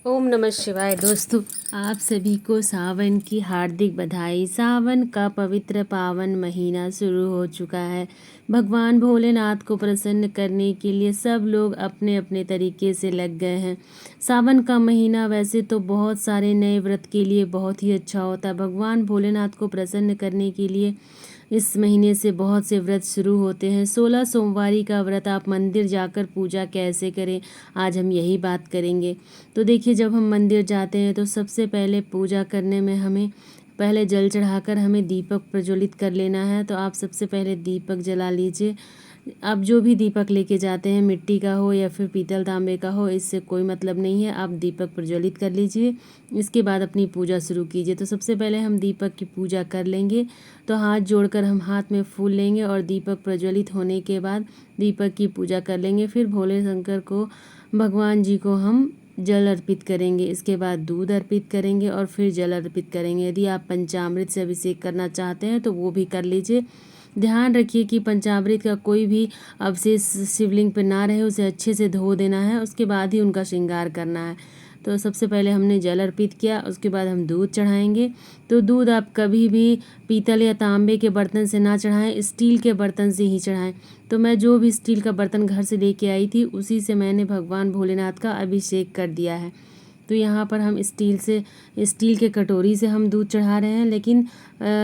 ओम नमः शिवाय। दोस्तों, आप सभी को सावन की हार्दिक बधाई। सावन का पवित्र पावन महीना शुरू हो चुका है। भगवान भोलेनाथ को प्रसन्न करने के लिए सब लोग अपने अपने तरीके से लग गए हैं। सावन का महीना वैसे तो बहुत सारे नए व्रत के लिए बहुत ही अच्छा होता है। भगवान भोलेनाथ को प्रसन्न करने के लिए इस महीने से बहुत से व्रत शुरू होते हैं। 16 सोमवारी का व्रत आप मंदिर जाकर पूजा कैसे करें, आज हम यही बात करेंगे। तो देखिए, जब हम मंदिर जाते हैं तो सबसे पहले पूजा करने में हमें पहले जल चढ़ाकर हमें दीपक प्रज्वलित कर लेना है। तो आप सबसे पहले दीपक जला लीजिए। आप जो भी दीपक लेके जाते हैं, मिट्टी का हो या फिर पीतल तांबे का हो, इससे कोई मतलब नहीं है। आप दीपक प्रज्वलित कर लीजिए, इसके बाद अपनी पूजा शुरू कीजिए। तो सबसे पहले हम दीपक की पूजा कर लेंगे। तो हाथ जोड़कर हम हाथ में फूल लेंगे और दीपक प्रज्वलित होने के बाद दीपक की पूजा कर लेंगे। फिर भोले शंकर को, भगवान जी को हम जल अर्पित करेंगे। इसके बाद दूध अर्पित करेंगे और फिर जल अर्पित करेंगे। यदि आप पंचामृत से अभिषेक करना चाहते हैं तो वो भी कर लीजिए। ध्यान रखिए कि पंचामृत का कोई भी अवशेष शिवलिंग पर ना रहे, उसे अच्छे से धो देना है, उसके बाद ही उनका श्रृंगार करना है। तो सबसे पहले हमने जल अर्पित किया, उसके बाद हम दूध चढ़ाएंगे। तो दूध आप कभी भी पीतल या तांबे के बर्तन से ना चढ़ाएं, स्टील के बर्तन से ही चढ़ाएं। तो मैं जो भी स्टील का बर्तन घर से लेके आई थी उसी से मैंने भगवान भोलेनाथ का अभिषेक कर दिया है। तो यहाँ पर हम स्टील के कटोरी से हम दूध चढ़ा रहे हैं, लेकिन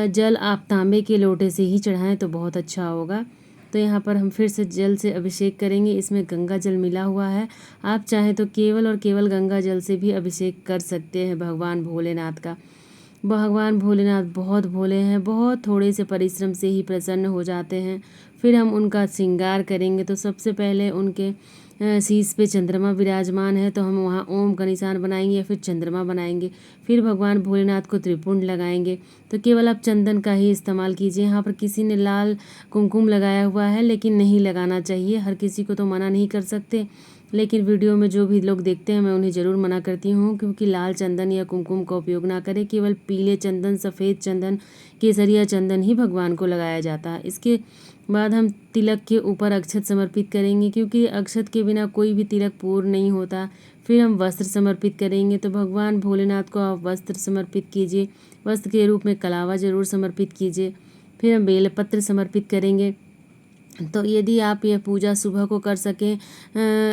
जल आप तांबे के लोटे से ही चढ़ाएं तो बहुत अच्छा होगा। तो यहाँ पर हम फिर से जल से अभिषेक करेंगे। इसमें गंगा जल मिला हुआ है। आप चाहें तो केवल और केवल गंगा जल से भी अभिषेक कर सकते हैं भगवान भोलेनाथ का। भगवान भोलेनाथ बहुत भोले हैं, बहुत थोड़े से परिश्रम से ही प्रसन्न हो जाते हैं। फिर हम उनका श्रृंगार करेंगे। तो सबसे पहले उनके शीश पे चंद्रमा विराजमान है, तो हम वहाँ ओम का निशान बनाएंगे या फिर चंद्रमा बनाएंगे। फिर भगवान भोलेनाथ को त्रिपुंड लगाएंगे। तो केवल आप चंदन का ही इस्तेमाल कीजिए। यहाँ पर किसी ने लाल कुमकुम लगाया हुआ है, लेकिन नहीं लगाना चाहिए। हर किसी को तो मना नहीं कर सकते, लेकिन वीडियो में जो भी लोग देखते हैं मैं उन्हें ज़रूर मना करती हूँ, क्योंकि लाल चंदन या कुमकुम का उपयोग ना करें। केवल पीले चंदन, सफ़ेद चंदन, केसरिया चंदन ही भगवान को लगाया जाता है। इसके बाद हम तिलक के ऊपर अक्षत समर्पित करेंगे, क्योंकि अक्षत के बिना कोई भी तिलक पूर्ण नहीं होता। फिर हम वस्त्र समर्पित करेंगे। तो भगवान भोलेनाथ को आप वस्त्र समर्पित कीजिए। वस्त्र के रूप में कलावा ज़रूर समर्पित कीजिए। फिर हम बेलपत्र समर्पित करेंगे। तो यदि आप यह पूजा सुबह को कर सकें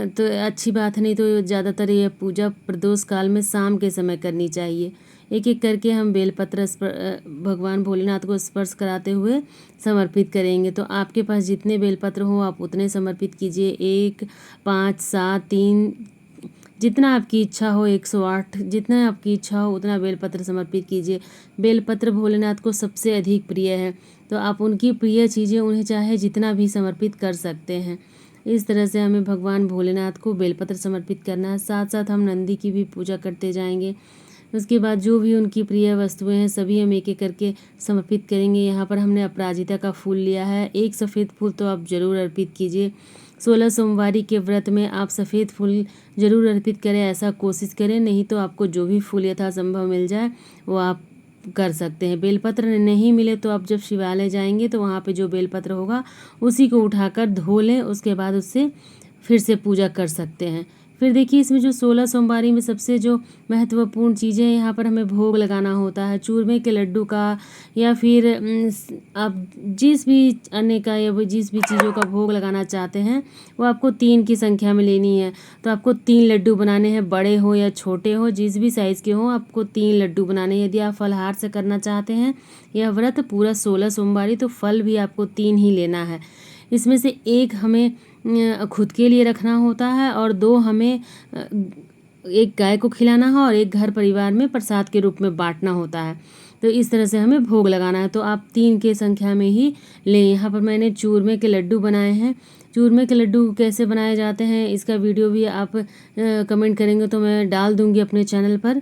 तो अच्छी बात है, नहीं तो ज़्यादातर यह पूजा प्रदोष काल में शाम के समय करनी चाहिए। एक एक करके हम बेलपत्र भगवान भोलेनाथ को स्पर्श कराते हुए समर्पित करेंगे। तो आपके पास जितने बेलपत्र हो आप उतने समर्पित कीजिए। 1, 5, 7, 3, जितना आपकी इच्छा हो, 108, जितना आपकी इच्छा हो उतना बेलपत्र समर्पित कीजिए। बेलपत्र भोलेनाथ को सबसे अधिक प्रिय है, तो आप उनकी प्रिय चीज़ें उन्हें चाहे जितना भी समर्पित कर सकते हैं। इस तरह से हमें भगवान भोलेनाथ को बेलपत्र समर्पित करना है। साथ साथ हम नंदी की भी पूजा करते जाएंगे। उसके बाद जो भी उनकी प्रिय वस्तुएं हैं सभी हम एक एक करके समर्पित करेंगे। यहाँ पर हमने अपराजिता का फूल लिया है। एक सफ़ेद फूल तो आप ज़रूर अर्पित कीजिए। 16 सोमवारी के व्रत में आप सफ़ेद फूल ज़रूर अर्पित करें, ऐसा कोशिश करें। नहीं तो आपको जो भी फूल यथासंभव मिल जाए वो आप कर सकते हैं। बेलपत्र नहीं मिले तो आप जब शिवालय जाएंगे तो वहाँ पे जो बेलपत्र होगा उसी को उठाकर धो लें, उसके बाद उससे फिर से पूजा कर सकते हैं। फिर देखिए, इसमें जो 16 सोमवारी में सबसे जो महत्वपूर्ण चीज़ें हैं, यहाँ पर हमें भोग लगाना होता है चूरमे के लड्डू का, या फिर आप जिस भी अन्य का या जिस भी चीज़ों का भोग लगाना चाहते हैं वो आपको 3 की संख्या में लेनी है। तो आपको 3 लड्डू बनाने हैं, बड़े हो या छोटे हो, जिस भी साइज़ के हों आपको 3 लड्डू बनाने हैं। यदि आप फलाहार से करना चाहते हैं यह व्रत पूरा 16 सोमवारी, तो फल भी आपको 3 ही लेना है। इसमें से एक हमें खुद के लिए रखना होता है और 2 हमें एक गाय को खिलाना है और एक घर परिवार में प्रसाद के रूप में बांटना होता है। तो इस तरह से हमें भोग लगाना है। तो आप 3 के संख्या में ही लें। यहाँ पर मैंने चूरमे के लड्डू बनाए हैं। चूरमे के लड्डू कैसे बनाए जाते हैं इसका वीडियो भी आप कमेंट करेंगे तो मैं डाल दूँगी अपने चैनल पर।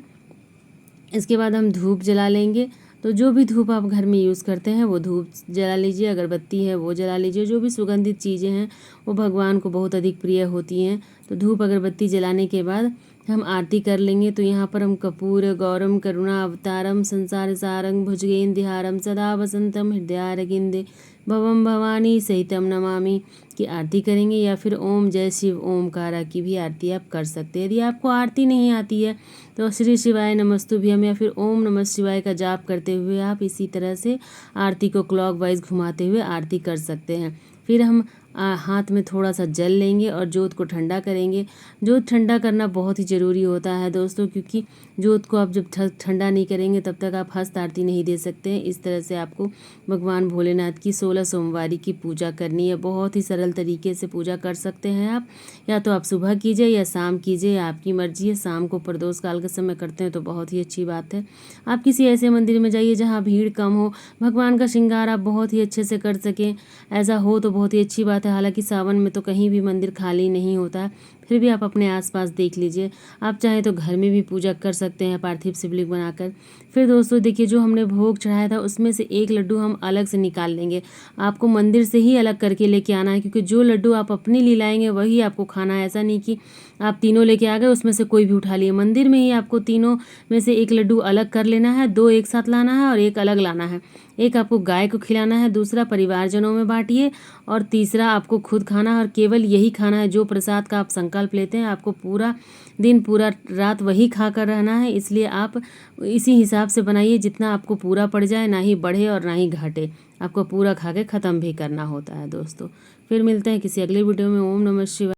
इसके बाद हम धूप जला लेंगे। तो जो भी धूप आप घर में यूज़ करते हैं वो धूप जला लीजिए, अगरबत्ती है वो जला लीजिए। जो भी सुगंधित चीज़ें हैं वो भगवान को बहुत अधिक प्रिय होती हैं। तो धूप अगरबत्ती जलाने के बाद हम आरती कर लेंगे। तो यहाँ पर हम कपूर गौरम करुणा अवतारम संसार सारंग भुजगेंद्रहारम सदा वसंतम हृदयारविंदे भवम भवानी सहितम नमामि की आरती करेंगे, या फिर ओम जय शिव ओमकारा की भी आरती आप कर सकते हैं। यदि आपको आरती नहीं आती है तो श्री शिवाय नमस्तुभ्यम या फिर ओम नमः शिवाय का जाप करते हुए आप इसी तरह से आरती को क्लॉकवाइज घुमाते हुए आरती कर सकते हैं। फिर हम हाथ में थोड़ा सा जल लेंगे और जोत को ठंडा करेंगे। जोत ठंडा करना बहुत ही ज़रूरी होता है दोस्तों, क्योंकि जोत को आप जब ठंडा नहीं करेंगे तब तक आप हस्त आरती नहीं दे सकते हैं। इस तरह से आपको भगवान भोलेनाथ की 16 सोमवारी की पूजा करनी है। बहुत ही सरल तरीके से पूजा कर सकते हैं आप, या तो आप सुबह कीजिए या शाम कीजिए, आपकी मर्जी है। शाम को प्रदोष काल के समय करते हैं तो बहुत ही अच्छी बात है। आप किसी ऐसे मंदिर में जाइए जहाँ भीड़ कम हो, भगवान का श्रृंगार आप बहुत ही अच्छे से कर सकें, ऐसा हो तो बहुत ही अच्छी बात है। हालांकि सावन में तो कहीं भी मंदिर खाली नहीं होता है, फिर भी आप अपने आसपास देख लीजिए। आप चाहें तो घर में भी पूजा कर सकते हैं पार्थिव शिवलिंग बनाकर। फिर दोस्तों देखिए, जो हमने भोग चढ़ाया था उसमें से एक लड्डू हम अलग से निकाल लेंगे। आपको मंदिर से ही अलग करके लेके आना है, क्योंकि जो लड्डू आप अपने लिए लाएंगे वही आपको खाना है। ऐसा नहीं कि आप तीनों लेके आ गए उसमें से कोई भी उठा लिए। मंदिर में ही आपको तीनों में से एक लड्डू अलग कर लेना है, 2 एक साथ लाना है और एक अलग लाना है। एक आपको गाय को खिलाना है, दूसरा परिवारजनों में बांटिए और तीसरा आपको खुद खाना है। और केवल यही खाना है जो प्रसाद का आप संकल्प लेते हैं। आपको पूरा दिन पूरा रात वही खा कर रहना है, इसलिए आप इसी हिसाब से बनाइए जितना आपको पूरा पड़ जाए, ना ही बढ़े और ना ही घटे। आपको पूरा खा के ख़त्म भी करना होता है दोस्तों। फिर मिलते हैं किसी अगले वीडियो में। ओम नमः शिवाय।